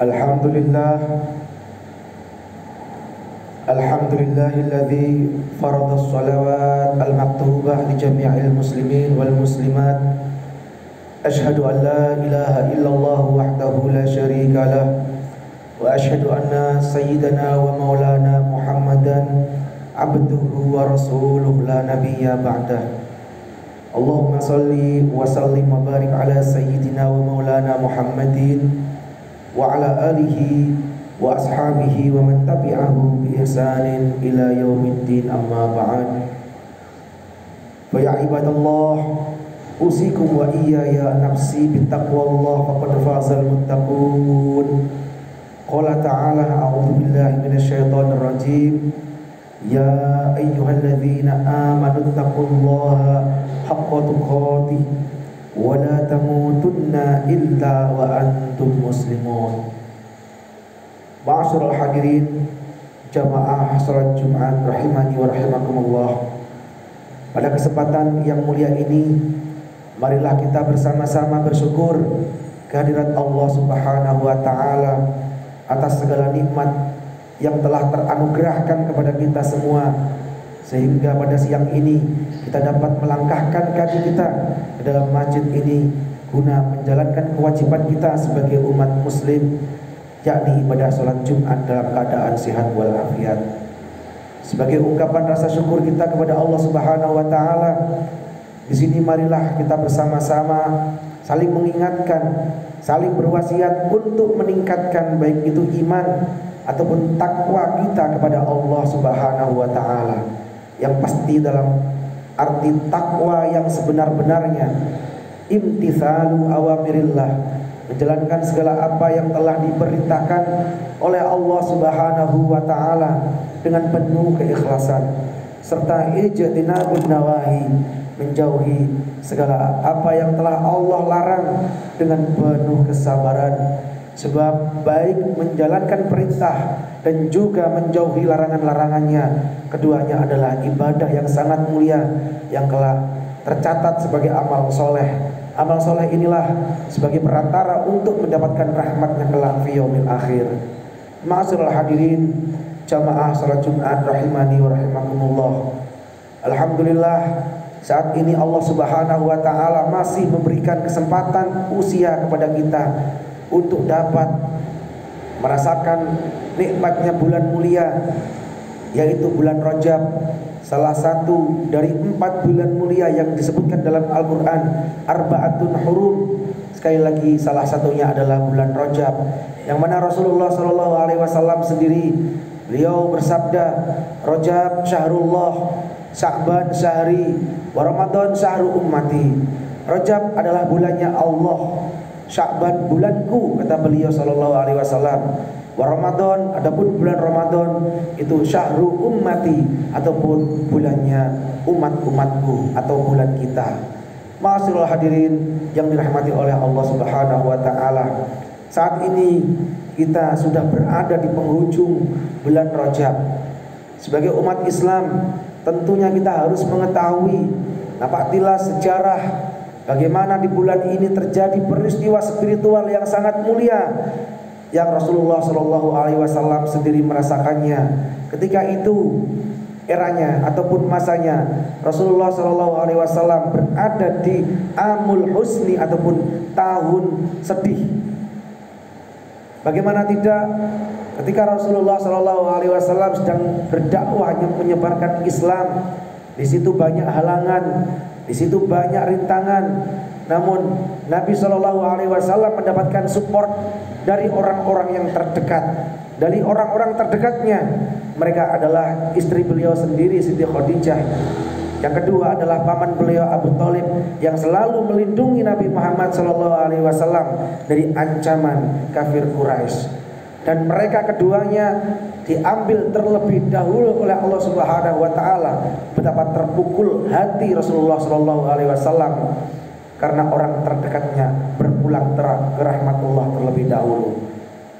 Alhamdulillah, alhamdulillahilladzi farada sholawat al-maktubah li jami'il muslimin wal muslimat. Ashhadu an la ilaha illallah wahdahu la syarika lah, wa ashhadu anna sayyidana wa maulana Muhammadan abduhu wa rasuluh la nabiyya ba'dah. Allahumma salli wa sallim wa barik ala sayyidina wa maulana Muhammadin wa ala alihi wa ashabihi wa man tabi'ahu bi ihsanin ila yaumiddin, amma ba'd. Fa ya ibadallah, usikum wa iyaya nafsi bittaqwallah faqad fazal muttaqun. Qala ta'ala, a'udzu billahi minasyaitonir rajim. Ya ayyuhalladzina amanu taqullaha haqqa tuqatih wa la tamutunna illa wa antum muslimun. Ma'asyiral hadirin jamaah salat Jumat rahimani wa rahimakumullah. Pada kesempatan yang mulia ini, marilah kita bersama-sama bersyukur kehadirat Allah Subhanahu wa taala atas segala nikmat yang telah teranugerahkan kepada kita semua, sehingga pada siang ini kita dapat melangkahkan kaki kita ke dalam masjid ini guna menjalankan kewajiban kita sebagai umat muslim, yakni ibadah sholat Jumat dalam keadaan sehat walafiat. Sebagai ungkapan rasa syukur kita kepada Allah Subhanahu wa taala, di sini marilah kita bersama-sama saling mengingatkan, saling berwasiat untuk meningkatkan baik itu iman ataupun takwa kita kepada Allah Subhanahu wa taala. Yang pasti dalam arti takwa yang sebenar-benarnya, imtithalu awamirillah, menjalankan segala apa yang telah diperintahkan oleh Allah Subhanahu wa taala dengan penuh keikhlasan, serta ijtinabun nawahi, menjauhi segala apa yang telah Allah larang dengan penuh kesabaran. Sebab baik menjalankan perintah dan juga menjauhi larangan-larangannya, keduanya adalah ibadah yang sangat mulia yang telah tercatat sebagai amal soleh. Amal soleh inilah sebagai perantara untuk mendapatkan rahmatnya kelak fi yaumil akhir. Ma'asyiral hadirin jamaah salat Jumat rahimani wa rahimakumullah. Alhamdulillah, saat ini Allah Subhanahu wa taala masih memberikan kesempatan usia kepada kita untuk dapat merasakan nikmatnya bulan mulia, yaitu bulan Rajab, salah satu dari 4 bulan mulia yang disebutkan dalam Al-Quran, Arba'atun Hurum. Sekali lagi, salah satunya adalah bulan Rajab, yang mana Rasulullah SAW sendiri, beliau bersabda, Rajab syahrullah, Sya'ban syahri, wa Ramadan syahru ummati. Rajab adalah bulannya Allah, Sya'ban bulanku, kata beliau SAW. Wa Ramadan, adapun bulan Ramadan itu syahru ummati, ataupun bulannya umat-umatku atau bulan kita. Ma'asyiral hadirin yang dirahmati oleh Allah Subhanahu wa taala, saat ini kita sudah berada di penghujung bulan Rajab. Sebagai umat Islam, tentunya kita harus mengetahui napaktilah sejarah bagaimana di bulan ini terjadi peristiwa spiritual yang sangat mulia yang Rasulullah SAW sendiri merasakannya. Ketika itu eranya ataupun masanya Rasulullah SAW berada di Amul Husni ataupun tahun sedih. Bagaimana tidak, ketika Rasulullah SAW sedang berdakwah menyebarkan Islam, di situ banyak halangan, di situ banyak rintangan. Namun Nabi SAW mendapatkan support dari orang-orang yang terdekat. Dari orang-orang terdekatnya, mereka adalah istri beliau sendiri Siti Khadijah. Yang kedua adalah paman beliau Abu Thalib, yang selalu melindungi Nabi Muhammad SAW dari ancaman kafir Quraisy. Dan mereka keduanya diambil terlebih dahulu oleh Allah Subhanahu wa taala. Betapa terpukul hati Rasulullah SAW karena orang terdekatnya berpulang ke rahmatullah terlebih dahulu.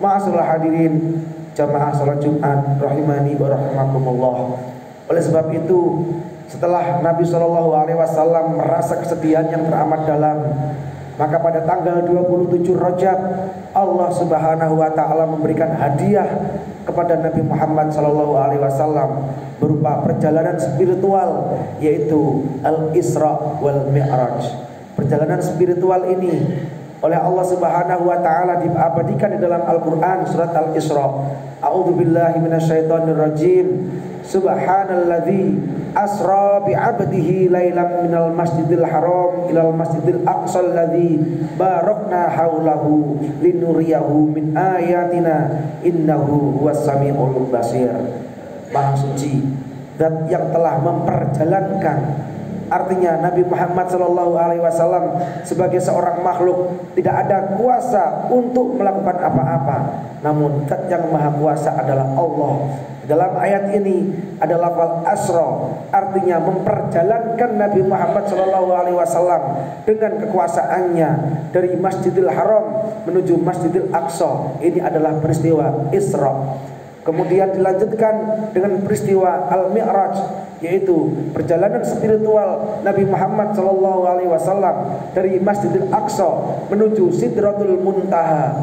Ma'asyiral hadirin jamaah salat Jumat rahimani wa rahimakumullah. Oleh sebab itu, setelah Nabi SAW merasa kesedihan yang teramat dalam, maka pada tanggal 27 Rajab Allah Subhanahu wa taala memberikan hadiah kepada Nabi Muhammad sallallahu alaihi wasallam berupa perjalanan spiritual, yaitu Al-Isra wal Mi'raj. Perjalanan spiritual ini oleh Allah Subhanahu wa taala diabadikan di dalam Al-Qur'an surat Al-Isra. A'udzubillahi minasyaitonirrajim. Subhanalladzi asra bi 'abdihi lailan minal masjidil haram ilal masjidil aqsal ladzi barakna haulahu linuriyahu min ayatina innahu huwas samiul basir. Maha suci zat yang telah memperjalankan, artinya Nabi Muhammad SAW sebagai seorang makhluk tidak ada kuasa untuk melakukan apa-apa, namun zat yang maha kuasa adalah Allah. Dalam ayat ini ada lafal asra, artinya memperjalankan Nabi Muhammad SAW dengan kekuasaannya dari Masjidil Haram menuju Masjidil Aqsa. Ini adalah peristiwa Isra. Kemudian dilanjutkan dengan peristiwa Al-Mi'raj, yaitu perjalanan spiritual Nabi Muhammad SAW dari Masjidil Aqsa menuju Sidratul Muntaha.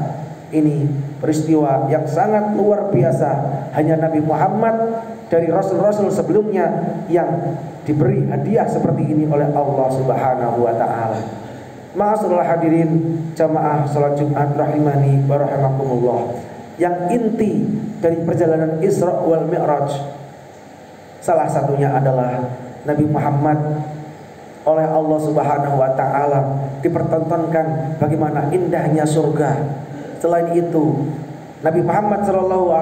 Ini peristiwa yang sangat luar biasa. Hanya Nabi Muhammad dari Rasul-Rasul sebelumnya yang diberi hadiah seperti ini oleh Allah Subhanahu wa ta'ala. Ma'asyiral hadirin jamaah salat Jumat rahimani wa rahimakumullah. Yang inti dari perjalanan Isra wal Mi'raj salah satunya adalah Nabi Muhammad oleh Allah Subhanahu wa ta'ala dipertontonkan bagaimana indahnya surga. Selain itu, Nabi Muhammad SAW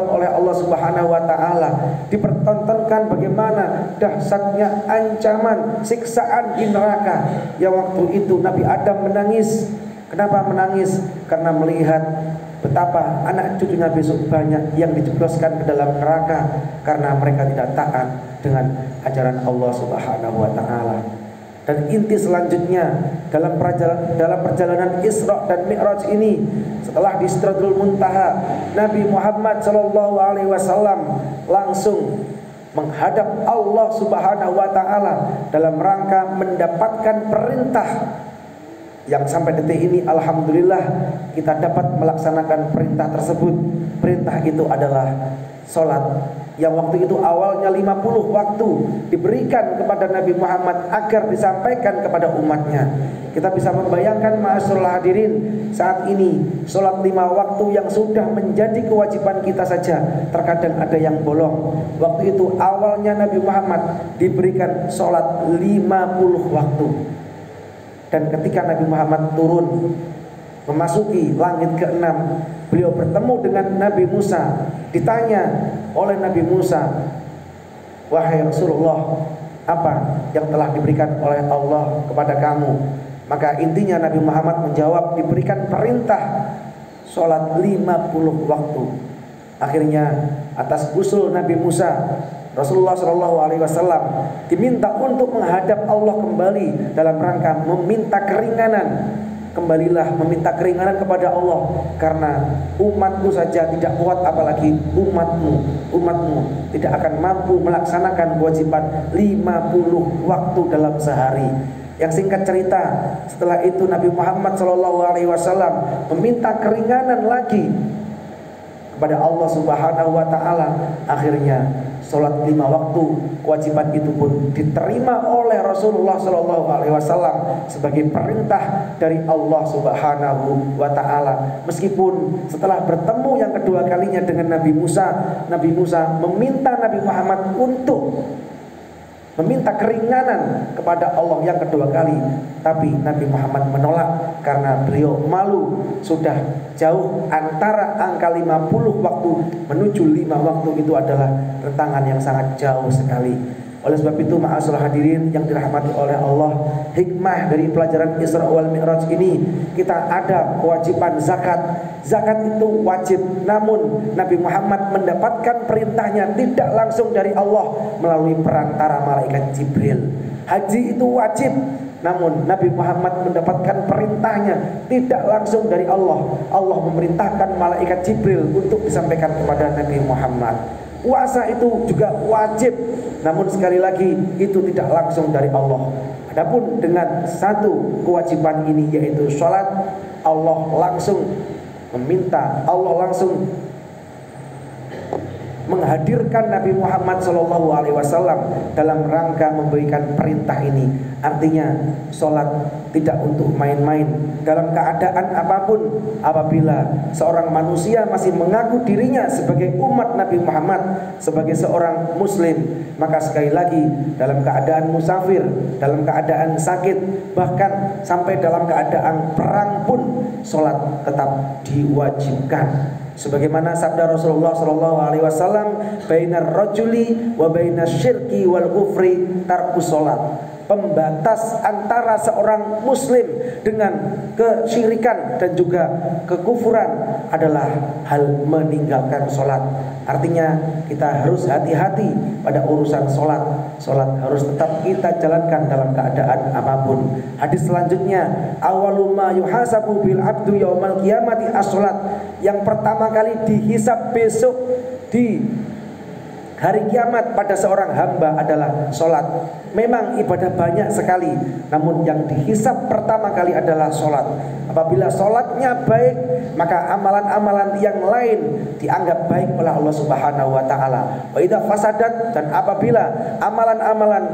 oleh Allah Subhanahu wa ta'ala dipertontonkan bagaimana dahsyatnya ancaman siksaan di neraka. Yang waktu itu Nabi Adam menangis. Kenapa menangis? Karena melihat betapa anak cucunya besok banyak yang dijebloskan ke dalam neraka karena mereka tidak taat dengan ajaran Allah Subhanahu wa ta'ala. Dan inti selanjutnya dalam perjalanan Isra dan Mi'raj ini, setelah di Sidratul Muntaha, Nabi Muhammad SAW langsung menghadap Allah Subhanahu wa ta'ala dalam rangka mendapatkan perintah yang sampai detik ini alhamdulillah kita dapat melaksanakan perintah tersebut. Perintah itu adalah sholat, yang waktu itu awalnya 50 waktu diberikan kepada Nabi Muhammad agar disampaikan kepada umatnya. Kita bisa membayangkan ma'asyiral hadirin, saat ini sholat 5 waktu yang sudah menjadi kewajiban kita saja terkadang ada yang bolong. Waktu itu awalnya Nabi Muhammad diberikan sholat 50 waktu. Dan ketika Nabi Muhammad turun memasuki langit ke-6, beliau bertemu dengan Nabi Musa. Ditanya oleh Nabi Musa, wahai Rasulullah, apa yang telah diberikan oleh Allah kepada kamu? Maka intinya Nabi Muhammad menjawab, diberikan perintah sholat 50 waktu. Akhirnya atas usul Nabi Musa, Rasulullah SAW diminta untuk menghadap Allah kembali dalam rangka meminta keringanan. Kembalilah meminta keringanan kepada Allah, karena umatmu saja tidak kuat, apalagi umatmu tidak akan mampu melaksanakan kewajiban 50 waktu dalam sehari. Yang singkat cerita, setelah itu Nabi Muhammad SAW meminta keringanan lagi kepada Allah Subhanahu wa ta'ala. Akhirnya sholat 5 waktu kewajiban itu pun diterima oleh Rasulullah SAW sebagai perintah dari Allah Subhanahu wa ta'ala. Meskipun setelah bertemu yang kedua kalinya dengan Nabi Musa meminta Nabi Muhammad untuk meminta keringanan kepada Allah yang kedua kali, tapi Nabi Muhammad menolak karena beliau malu. Sudah jauh antara angka 50 waktu menuju 5 waktu, itu adalah rentangan yang sangat jauh sekali. Oleh sebab itu ma'asyiral hadirin yang dirahmati oleh Allah, hikmah dari pelajaran Isra wal Mi'raj ini, kita ada kewajiban zakat. Zakat itu wajib, namun Nabi Muhammad mendapatkan perintahnya tidak langsung dari Allah melalui perantara malaikat Jibril. Haji itu wajib, namun Nabi Muhammad mendapatkan perintahnya tidak langsung dari Allah. Allah memerintahkan malaikat Jibril untuk disampaikan kepada Nabi Muhammad. Puasa itu juga wajib, namun sekali lagi itu tidak langsung dari Allah. Adapun dengan satu kewajiban ini, yaitu sholat, Allah langsung meminta Allah langsung menghadirkan Nabi Muhammad SAW dalam rangka memberikan perintah ini. Artinya sholat tidak untuk main-main. Dalam keadaan apapun, apabila seorang manusia masih mengaku dirinya sebagai umat Nabi Muhammad, sebagai seorang muslim, maka sekali lagi dalam keadaan musafir, dalam keadaan sakit, bahkan sampai dalam keadaan perang pun sholat tetap diwajibkan. Sebagaimana sabda Rasulullah SAW, bainar rajuli wa bainas syirki wal kufri tarkus sholat. Pembatas antara seorang muslim dengan kesyirikan dan juga kekufuran adalah hal meninggalkan sholat. Artinya kita harus hati-hati pada urusan sholat. Sholat harus tetap kita jalankan dalam keadaan apapun. Hadis selanjutnya, awalu ma yuhasabu bil abdu yaumal qiyamati as-sholat. Yang pertama kali dihisab besok di hari kiamat pada seorang hamba adalah sholat. Memang ibadah banyak sekali, namun yang dihisab pertama kali adalah sholat. Apabila sholatnya baik, maka amalan-amalan yang lain dianggap baik oleh Allah Subhanahu wa ta'ala. Wa idza fasadat, dan apabila amalan-amalan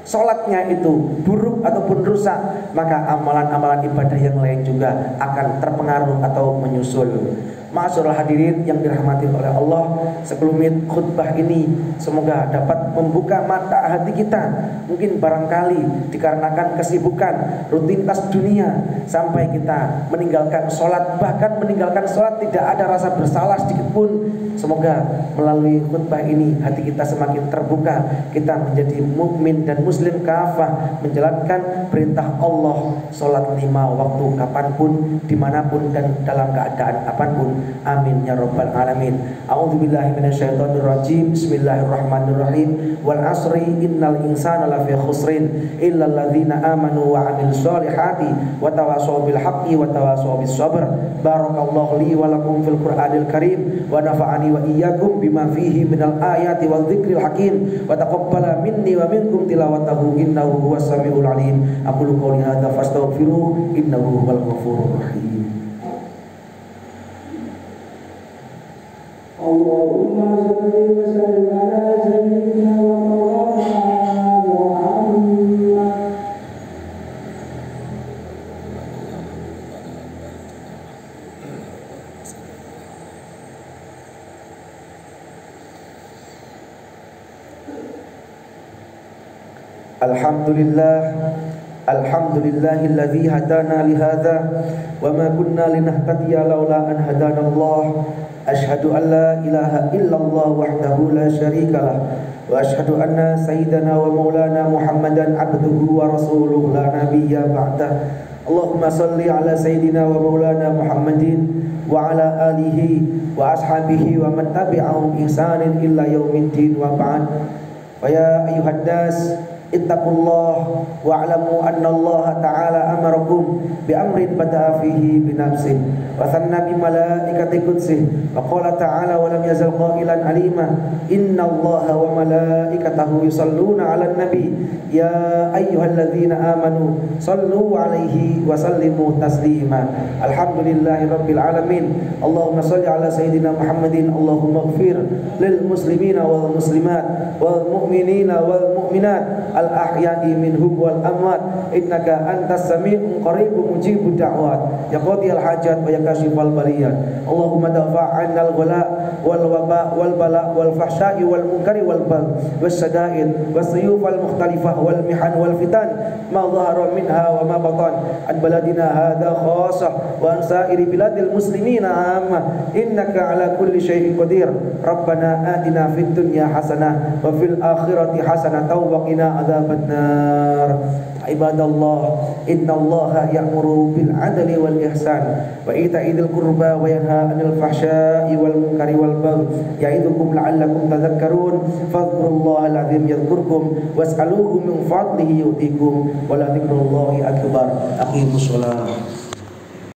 sholatnya itu buruk ataupun rusak, maka amalan-amalan ibadah yang lain juga akan terpengaruh atau menyusul. Ma'asyiral hadirin yang dirahmati oleh Allah, sekelumit khutbah ini semoga dapat membuka mata hati kita. Mungkin barangkali dikarenakan kesibukan rutinitas dunia sampai kita meninggalkan sholat, bahkan meninggalkan sholat tidak ada rasa bersalah sedikit pun. Semoga melalui khutbah ini hati kita semakin terbuka, kita menjadi mukmin dan muslim kafah, menjalankan perintah Allah sholat 5 waktu kapanpun, dimanapun dan dalam keadaan apapun. Amin ya rabbal alamin. A'udzubillahi minasyaitonirrajim. Bismillahirrahmanirrahim. Wal asri innal insana lafi khusrin illal ladzina amanu wa 'amilus solihati wa tawassaw bil haqqi wa tawassaw bis sabr. Barakallahu li wa lakum fil Qur'anil Karim wa nafa'ani wa iyyakum bima fihi minal ayati wal dzikril hakim wa taqabbala minni wa minkum tilawatahu innahu huwas samiul alim. Aqulu qouli hadza fastaghfiruhu innahu huwal ghafurur rahim. Allahumma shalli wa sallim ala sayyidina wa maulana Muhammad. Alhamdulillahilladzi hadana li hadza wa ma kunna linahtadiya laula an hadanallah. Asyhadu an la ilaha illallah wahdahu la syarikalah wa asyhadu anna sayyidana wa maulana Muhammadan abduhu wa rasuluhu la nabiyya ba'dah. Allahumma salli ala sayyidina wa maulana Muhammadin wa ala alihi wa ashabihi wa man tabi'ahum ihsanin illa yaumiddin wa ba'd. Wa ya ayyuhan nas ittaqullah wa'lamu anna Allah ta'ala amarakum bi amrin bada'a fihi bi nafsihi wa thanna bi malaikati qudsih wa qala ta'ala wa lam yazal qailan alima inna Allaha wa malaikatahu yusalluna 'alan nabi ya ayyuhalladzina amanu sallu 'alaihi wa sallimu taslima. Alhamdulillahi rabbil alamin. Allahumma shalli ala sayyidina Muhammadin. Allahumma ighfir lil muslimina wal muslimat wal mu'minina wal mu'minat al-ahya'i minhum wal amwat innaka antas sami'un qaribun mujibud da'wat ya qadiyal hajat wa ya kashifal baliyat. Allahumma dafa'anna al-ghala wal waba wal bala wal fahsya'i wal munkari wal bagh was sada'id was suyuf al mukhtalifah wal mihan wal fitan ma dhahara minha wa ma batan an baladina hadha khassah wa an sa'iri biladil muslimina amma innaka ala kulli syai'in qadir. Rabbana atina fid dunya hasanah wa fil akhirati hasanah wa qina adzabannar. Ibadallah, innallaha ya'muru bil 'adli wal ihsan wa ita'i dzil qurba wa yanha 'anil fahsya'i wal munkari wal baghi ya'idzukum la'allakum tadhakkarun. Fadhkurullahal 'azim yadhkurkum was'aluhu min fadlihi yu'tikum wa la dzikrullahi akbar. Aqimus shalah.